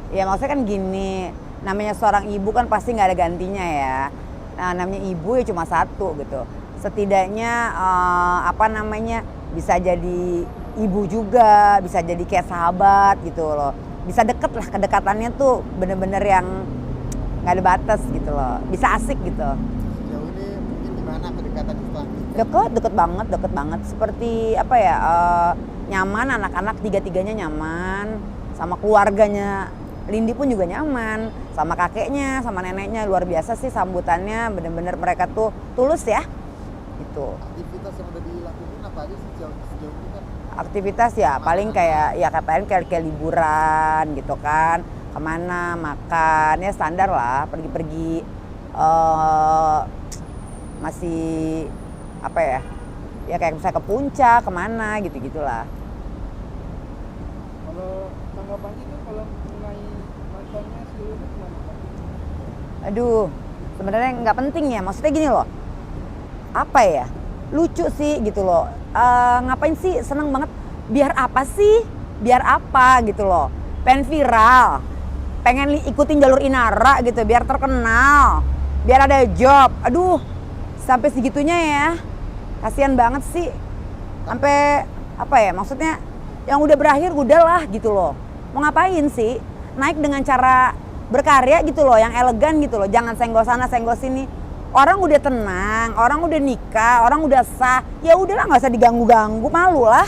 Ya maksudnya kan gini, namanya seorang ibu kan pasti nggak ada gantinya ya. Nah, namanya ibu ya cuma satu gitu. Setidaknya apa namanya bisa jadi ibu juga, bisa jadi kayak sahabat gitu loh. Bisa deket lah, kedekatannya tuh bener-bener yang nggak ada batas gitu loh. Bisa asik gitu. Sejauh ini mungkin gimana kedekatan setelah nikah? Deket banget. Seperti apa ya, nyaman, anak-anak tiga-tiganya nyaman, sama keluarganya Lindi pun juga nyaman, sama kakeknya, sama neneknya. Luar biasa sih sambutannya, bener-bener mereka tuh tulus ya. Itu Aktivitas yang udah dilakukan apa aja sejauh ini kan? aktivitas ya paling kayak ya kayak liburan gitu kan, kemana makan ya standar lah, pergi-pergi masih apa ya kayak misalnya ke puncak kemana gitu gitulah. Kalau tanggapannya itu kalau mengenai mantannya si Lulu gimana Pak? Aduh, sebenarnya nggak penting ya, maksudnya gini loh, apa ya, lucu sih gitu loh. Ngapain sih seneng banget, biar apa sih, biar apa gitu loh, pengen viral, pengen ikutin jalur Inara gitu biar terkenal, biar ada job. Aduh, sampai segitunya ya, kasihan banget sih. Sampai apa ya, maksudnya yang udah berakhir udahlah gitu loh, mau ngapain sih naik dengan cara berkarya gitu loh yang elegan gitu loh, jangan senggol sana senggol sini. Orang udah tenang, orang udah nikah, orang udah sah, ya udahlah nggak usah diganggu-ganggu, malu lah.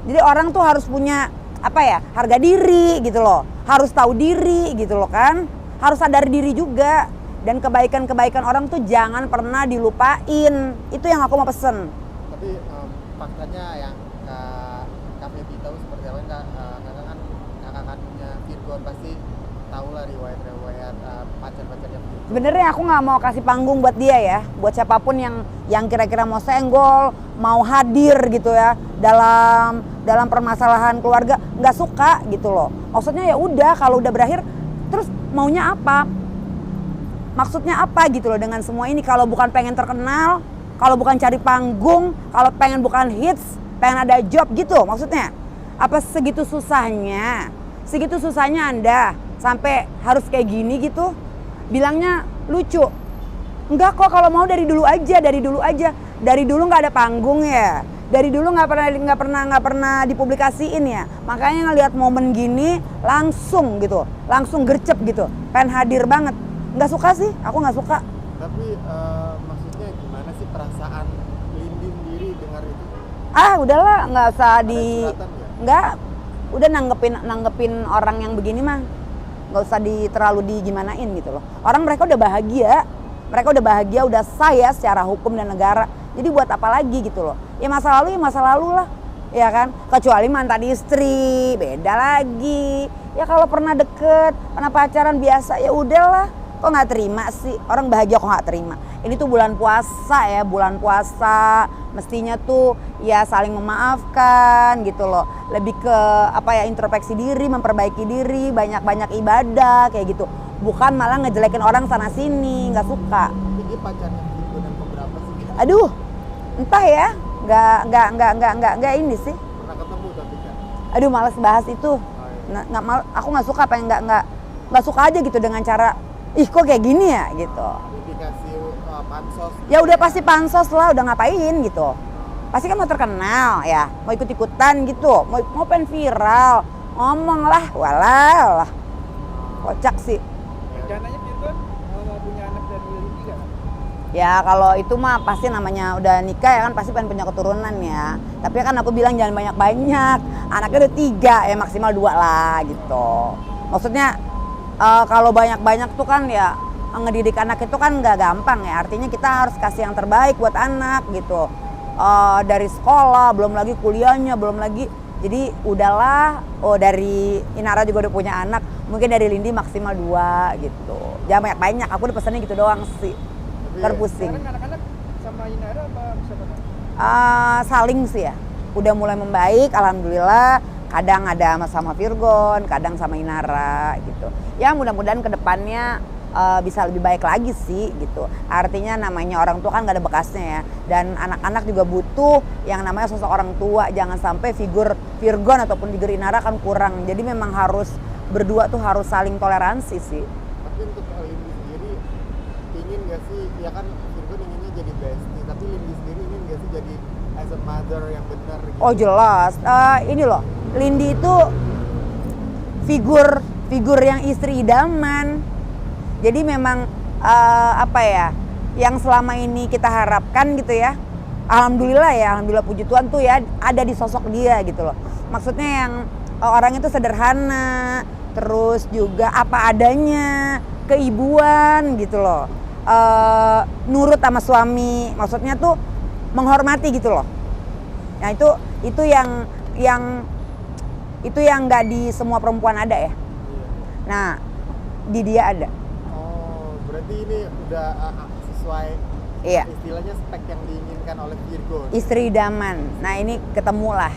Jadi orang tuh harus punya apa ya, harga diri gitu loh, harus tahu diri gitu loh kan, harus sadar diri juga. Dan kebaikan-kebaikan orang tuh jangan pernah dilupain, itu yang aku mau pesen. Tapi faktanya yang Kak Feby tahu seperti apa kan? Kakak kan kakak kandungnya Virgon, pasti tahu lah riwayat pacar-pacarnya Virgon. Sebenarnya aku nggak mau kasih panggung buat dia ya, buat siapapun yang kira-kira mau senggol, mau hadir gitu ya dalam permasalahan keluarga, nggak suka gitu loh. Maksudnya ya udah, kalau udah berakhir, terus maunya apa? Maksudnya apa gitu loh dengan semua ini? Kalau bukan pengen terkenal, kalau bukan cari panggung, kalau pengen bukan hits, pengen ada job gitu maksudnya. Apa segitu susahnya? Segitu susahnya Anda sampai harus kayak gini gitu? Bilangnya lucu. Enggak kok, kalau mau dari dulu aja. Dari dulu nggak ada panggung ya. Dari dulu nggak pernah dipublikasiin ya. Makanya ngelihat momen gini langsung gitu, langsung gercep gitu. Pengen hadir banget. Nggak suka sih, aku nggak suka. Tapi maksudnya gimana sih perasaan Lindi sendiri dengar itu? Udahlah, nggak usah Ada suratan ya? nggak, udah nanggepin orang yang begini mah nggak usah terlalu digimanain gitu loh. Orang mereka udah bahagia, udah sah ya secara hukum dan negara. Jadi buat apa lagi gitu loh? Ya masa lalu lah, ya kan? Kecuali mantan istri, beda lagi. Ya kalau pernah deket, pernah pacaran biasa, ya udahlah. Kok nggak terima sih? Orang bahagia kok nggak terima? Ini tuh bulan puasa ya, bulan puasa. Mestinya tuh ya saling memaafkan gitu loh. Lebih ke apa ya, introspeksi diri, memperbaiki diri, banyak-banyak ibadah kayak gitu. Bukan malah ngejelekin orang sana sini, nggak suka. Tapi dia pacarnya Virgon yang keberapa sih? Aduh, entah ya, nggak ini sih. Pernah ketemu tapi kan? Aduh, males bahas itu. Aku nggak suka, pengen nggak suka aja gitu dengan cara ih kok kayak gini ya gitu. Dikasih pansos. Ya udah pasti pansos lah, udah ngapain gitu. Pasti kan mau terkenal ya, mau ikut-ikutan gitu, mau pengen viral, ngomong lah, walah, kocak sih. Rencananya Virgon mau punya anak dari Lindi nggak? Ya kalau itu mah pasti namanya udah nikah ya kan, pasti pengen punya keturunan ya. Tapi kan aku bilang jangan banyak-banyak, anaknya udah 3 ya, maksimal 2 lah gitu. Maksudnya kalau banyak-banyak tuh kan ya, ngedidik anak itu kan nggak gampang ya. Artinya kita harus kasih yang terbaik buat anak gitu. Dari sekolah, belum lagi kuliahnya, belum lagi. Jadi udahlah, dari Inara juga udah punya anak. Mungkin dari Lindi maksimal 2 gitu. Jangan banyak-banyak, aku udah pesannya gitu doang sih. Terpusing. Sekarang anak-anak sama Inara apa siapa? Saling sih ya. Udah mulai membaik, alhamdulillah. Kadang ada sama Virgon, kadang sama Inara gitu. Ya mudah-mudahan kedepannya bisa lebih baik lagi sih gitu. Artinya namanya orang tua kan gak ada bekasnya ya. Dan anak-anak juga butuh yang namanya sosok orang tua. Jangan sampai figur Virgon ataupun figur Inara kan kurang. Jadi memang harus berdua tuh harus saling toleransi sih. Tapi untuk Lindy sendiri ingin gak sih, ya kan Virgo inginnya jadi bestie, tapi Lindy sendiri ingin gak sih jadi as a mother yang benar gitu? Oh jelas, ini loh, Lindy itu figur yang istri idaman. Jadi memang apa ya, yang selama ini kita harapkan gitu ya, alhamdulillah puji Tuhan tuh ya ada di sosok dia gitu loh. Maksudnya yang orang itu sederhana, terus juga apa adanya, keibuan gitu loh. Nurut sama suami, maksudnya tuh menghormati gitu loh. Nah itu yang nggak di semua perempuan ada ya. Nah di dia ada. Oh, berarti ini udah sesuai Iya. istilahnya spek yang diinginkan oleh Virgo. Istri idaman. Nah ini ketemulah.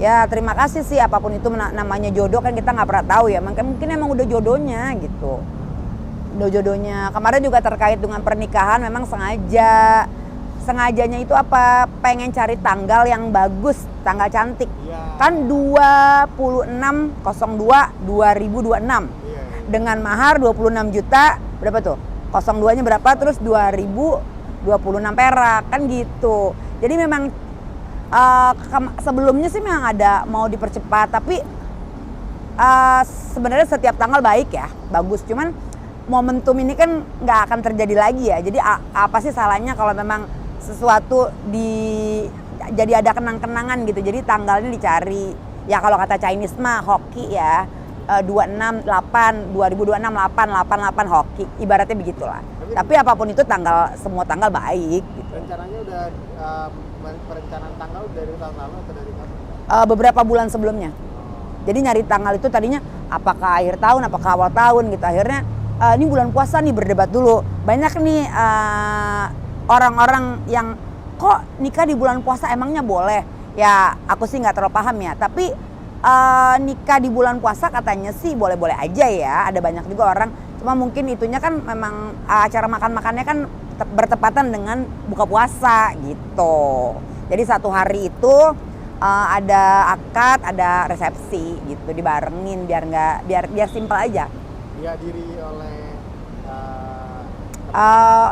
Ya terima kasih sih, apapun itu namanya jodoh kan kita nggak pernah tahu ya. Mungkin emang udah jodohnya gitu. Udah jodohnya. Kemarin juga terkait dengan pernikahan memang sengajanya itu apa? Pengen cari tanggal yang bagus, tanggal cantik. Iya. Kan 26/02/2026. Iya. Dengan mahar 26 juta, berapa tuh? 02-nya berapa, terus 2026 perak, kan gitu. Jadi memang sebelumnya sih memang ada mau dipercepat, tapi sebenarnya setiap tanggal baik ya, bagus. Cuman momentum ini kan nggak akan terjadi lagi ya. Jadi apa sih salahnya kalau memang sesuatu jadi ada kenang-kenangan gitu. Jadi tanggalnya dicari. Ya kalau kata Chinese mah hoki ya. 2026 8 hoki, ibaratnya begitulah. Tapi apapun itu semua tanggal baik gitu. Rencananya udah perencanaan tanggal dari tahun lalu atau dari kapan? Beberapa bulan sebelumnya. Jadi nyari tanggal itu tadinya apakah akhir tahun, apakah awal tahun gitu. Akhirnya ini bulan puasa nih, berdebat dulu. Banyak nih orang-orang yang kok nikah di bulan puasa emangnya boleh? Ya aku sih nggak terlalu paham ya. Tapi nikah di bulan puasa katanya sih boleh-boleh aja ya. Ada banyak juga orang. Cuma mungkin itunya kan memang acara makan-makannya kan bertepatan dengan buka puasa gitu. Jadi satu hari itu ada akad, ada resepsi gitu, dibarengin biar simpel aja. Dihadiri oleh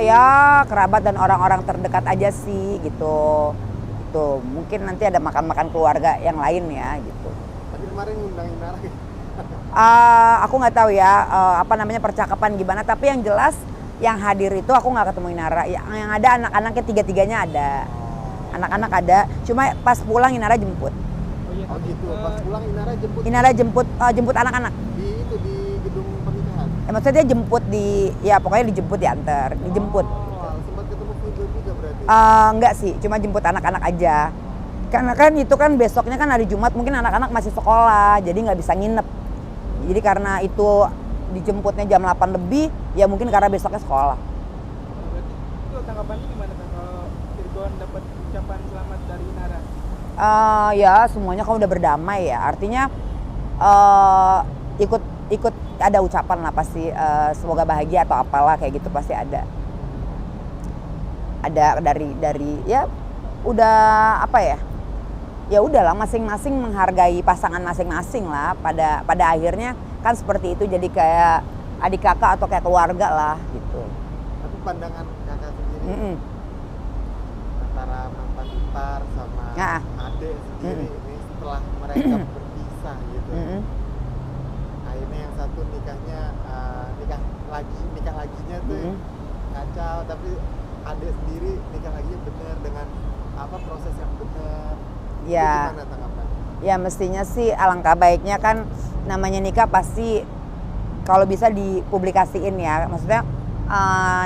Ya kerabat dan orang-orang terdekat aja sih gitu. Gitu. Mungkin nanti ada makan-makan keluarga yang lain ya gitu. Tapi kemarin ngundangin Nara gitu. Aku nggak tahu ya apa namanya percakapan gimana, tapi yang jelas yang hadir itu aku nggak ketemu Inara. Yang ada anak-anaknya tiga-tiganya ada. Anak-anak ada, cuma pas pulang Inara jemput. Oh gitu, pas pulang Inara jemput. Inara jemput anak-anak. Di gedung pernikahan. Maksudnya dia jemput pokoknya dijemput, diantar, dijemput. Sempat ketemu Virgo juga berarti. Enggak sih, cuma jemput anak-anak aja. Karena kan itu kan besoknya kan hari Jumat, mungkin anak-anak masih sekolah, jadi nggak bisa nginep. Jadi karena itu dijemputnya jam 8 lebih, ya mungkin karena besoknya sekolah. Berarti itu tanggapannya gimana kan kalau Virgoan dapat ucapan selamat dari Nara? Ya semuanya kan udah berdamai ya, artinya ikut ada ucapan lah pasti, semoga bahagia atau apalah kayak gitu pasti ada dari ya udah apa ya udahlah, masing-masing menghargai pasangan masing-masing lah, pada akhirnya kan seperti itu, jadi kayak adik kakak atau kayak keluarga lah gitu. Tapi pandangan kakak sendiri antara mantan ipar sama adik sendiri ini setelah mereka berpisah gitu. Akhirnya yang satu nikahnya nikah laginya tuh kacau, tapi adik sendiri nikah laginya bener dengan proses yang bener. Ya. Gimana tanggapannya? Ya mestinya sih alangkah baiknya kan, namanya nikah pasti kalau bisa dipublikasiin ya. Maksudnya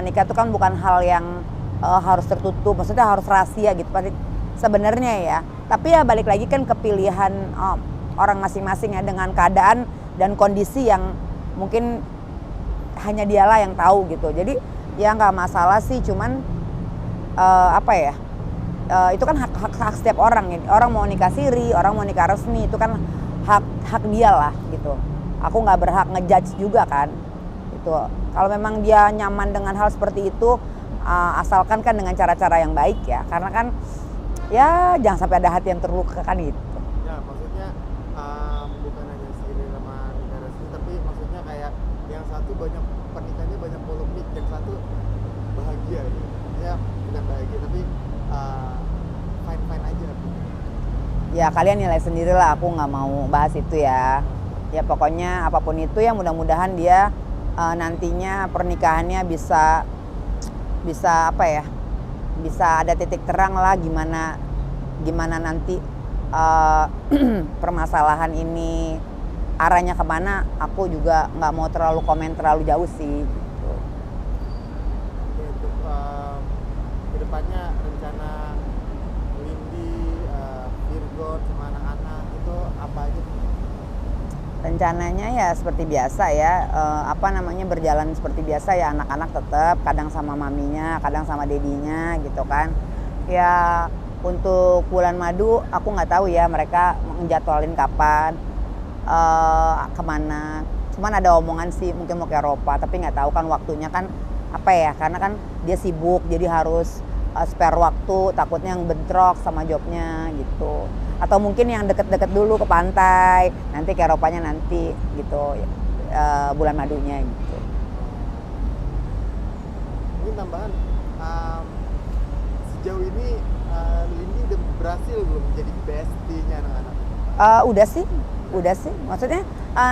nikah itu kan bukan hal yang harus tertutup, maksudnya harus rahasia gitu pasti sebenarnya ya. Tapi ya balik lagi kan ke pilihan orang masing-masing ya, dengan keadaan dan kondisi yang mungkin hanya dialah yang tahu gitu. Jadi ya nggak masalah sih, cuman itu kan hak setiap orang ya. Orang mau nikah siri, orang mau nikah resmi, itu kan hak dia lah gitu. Aku nggak berhak ngejudge juga kan. Itu kalau memang dia nyaman dengan hal seperti itu, asalkan kan dengan cara-cara yang baik ya. Karena kan ya jangan sampai ada hati yang terluka kan gitu. Ya maksudnya bukan hanya siri sama nikah satu banyak pernikahannya banyak polemik, yang satu bahagia gitu. Ya bukan bahagia tapi fine aja. Ya kalian nilai sendiri lah, aku nggak mau bahas itu ya. Ya pokoknya apapun itu ya mudah-mudahan dia nantinya pernikahannya bisa apa ya, bisa ada titik terang lah gimana nanti permasalahan ini arahnya kemana. Aku juga nggak mau terlalu komen terlalu jauh sih gitu. Oke, untuk kedepannya rencana Lindy, Virgon sama anak-anak itu apa aja? Rencananya ya seperti biasa ya, berjalan seperti biasa ya, anak-anak tetap kadang sama maminya, kadang sama dedinya gitu kan. Ya untuk bulan madu aku nggak tahu ya mereka menjadwalin kapan, kemana. Cuman ada omongan sih mungkin mau ke Eropa, tapi nggak tahu kan waktunya kan apa ya, karena kan dia sibuk jadi harus spare waktu, takutnya yang bentrok sama jobnya gitu. Atau mungkin yang deket-deket dulu ke pantai, nanti ke Eropanya nanti gitu, bulan madunya gitu. Mungkin tambahan, sejauh ini Lindy udah berhasil belum jadi bestie-nya anak-anak? Udah sih, maksudnya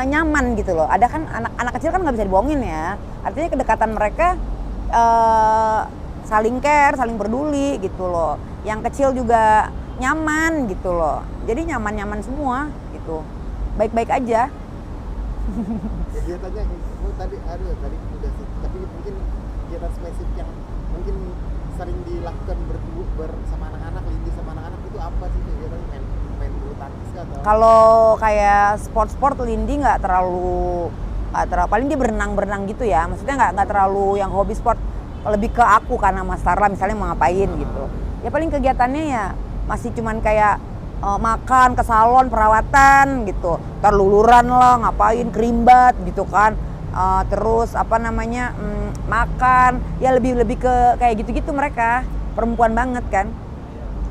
nyaman gitu loh. Ada kan anak kecil kan nggak bisa dibohongin ya, artinya kedekatan mereka saling care, saling peduli gitu loh. Yang kecil juga nyaman gitu loh, jadi nyaman semua gitu, baik-baik aja. Kegiatannya tadi udah sih, tapi mungkin kegiatan spesifik yang mungkin sering dilakukan bersama anak-anak, Lindy sama anak-anak itu apa sih kegiatannya? Main bulu tangkis kah atau? Kalau kayak sport Lindy nggak terlalu, paling dia berenang gitu ya, maksudnya nggak terlalu yang hobi sport, lebih ke aku karena Mas Tarla misalnya mau ngapain gitu. Ya paling kegiatannya ya masih cuman kayak makan, ke salon, perawatan gitu, ntar luluran lah, ngapain, kerimbat gitu kan, terus makan, ya lebih ke kayak gitu-gitu. Mereka perempuan banget kan.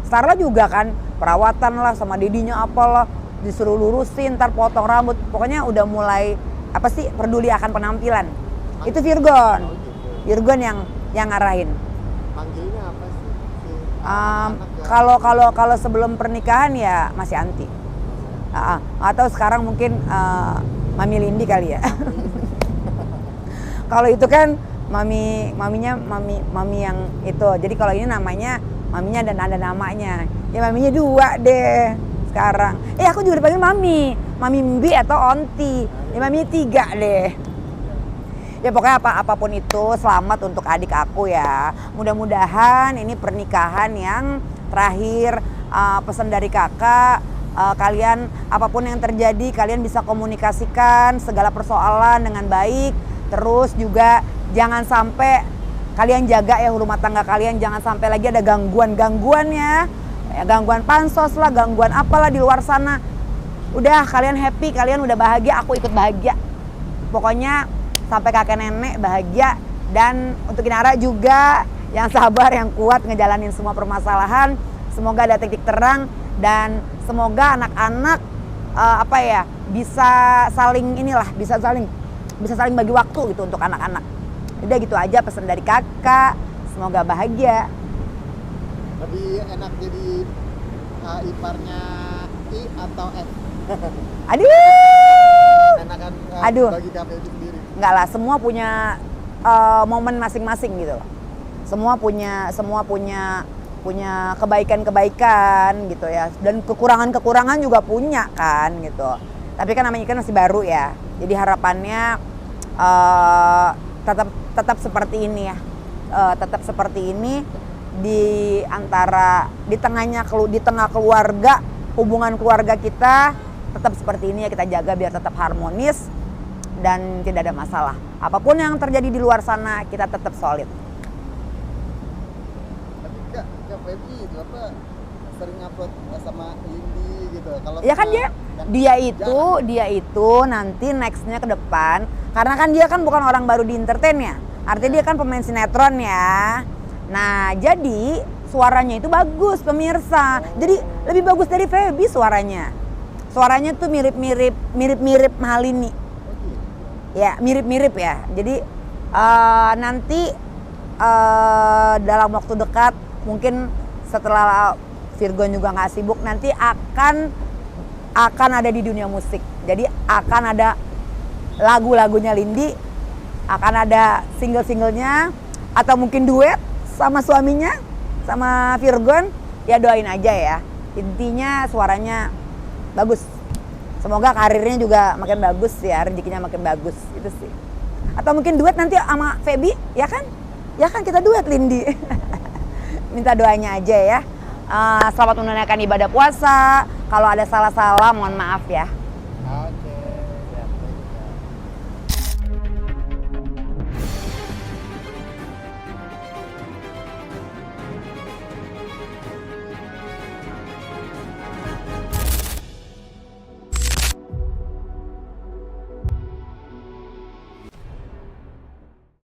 Starla juga kan perawatan lah, sama dedinya apalah, disuruh lurusin, ntar potong rambut, pokoknya udah mulai peduli akan penampilan. Itu Virgon yang ngarahin. Manggilnya apa sih? Kalau sebelum pernikahan ya masih Anti. Atau sekarang mungkin Mami Lindy kali ya. Kalau itu kan maminya mami yang itu. Jadi kalau ini namanya maminya dan ada namanya. Ya maminya 2 deh sekarang. Aku juga dipanggil Mami Mbi atau Onti. Ya maminya 3 deh. Ya pokoknya apapun itu selamat untuk adik aku ya. Mudah-mudahan ini pernikahan yang terakhir. Pesan dari kakak, kalian apapun yang terjadi kalian bisa komunikasikan segala persoalan dengan baik. Terus juga jangan sampai kalian jaga ya rumah tangga kalian, jangan sampai lagi ada gangguan-gangguannya. Ya, gangguan pansos lah, gangguan apalah di luar sana. Udah kalian happy, kalian udah bahagia, aku ikut bahagia. Pokoknya sampai kakek nenek bahagia. Dan untuk Inara juga yang sabar, yang kuat ngejalanin semua permasalahan. Semoga ada titik terang dan semoga anak-anak bisa saling bagi waktu gitu untuk anak-anak. Udah gitu aja pesan dari kakak. Semoga bahagia. Lebih enak jadi iparnya I atau F? Enakan bagi kakak itu sendiri? Enggak lah, semua punya momen masing-masing gitu loh. Semua punya kebaikan-kebaikan gitu ya. Dan kekurangan-kekurangan juga punya kan gitu. Tapi kan namanya kan masih baru ya. Jadi harapannya tetap seperti ini ya. Tetap seperti ini di tengah keluarga, hubungan keluarga kita tetap seperti ini ya, kita jaga biar tetap harmonis dan tidak ada masalah. Apapun yang terjadi di luar sana kita tetap solid. Tapi Kak Feby itu sering upload sama Lindy gitu. Kalau ya kan dia itu nanti nextnya ke depan, karena kan dia kan bukan orang baru di entertain ya. Artinya dia kan pemain sinetron ya. Nah, jadi suaranya itu bagus pemirsa. Jadi lebih bagus dari Feby suaranya. Suaranya tuh mirip-mirip Malini. Ya mirip-mirip ya. Jadi nanti dalam waktu dekat, mungkin setelah Virgon juga nggak sibuk, nanti akan ada di dunia musik. Jadi akan ada lagu-lagunya Lindy, akan ada single-singlenya, atau mungkin duet sama suaminya, sama Virgon. Ya doain aja ya. Intinya suaranya bagus. Semoga karirnya juga makin bagus ya, rezekinya makin bagus, itu sih. Atau mungkin duet nanti sama Feby, ya kan? Ya kan kita duet Lindy. Minta doanya aja ya. Selamat menunaikan ibadah puasa. Kalau ada salah-salah mohon maaf ya.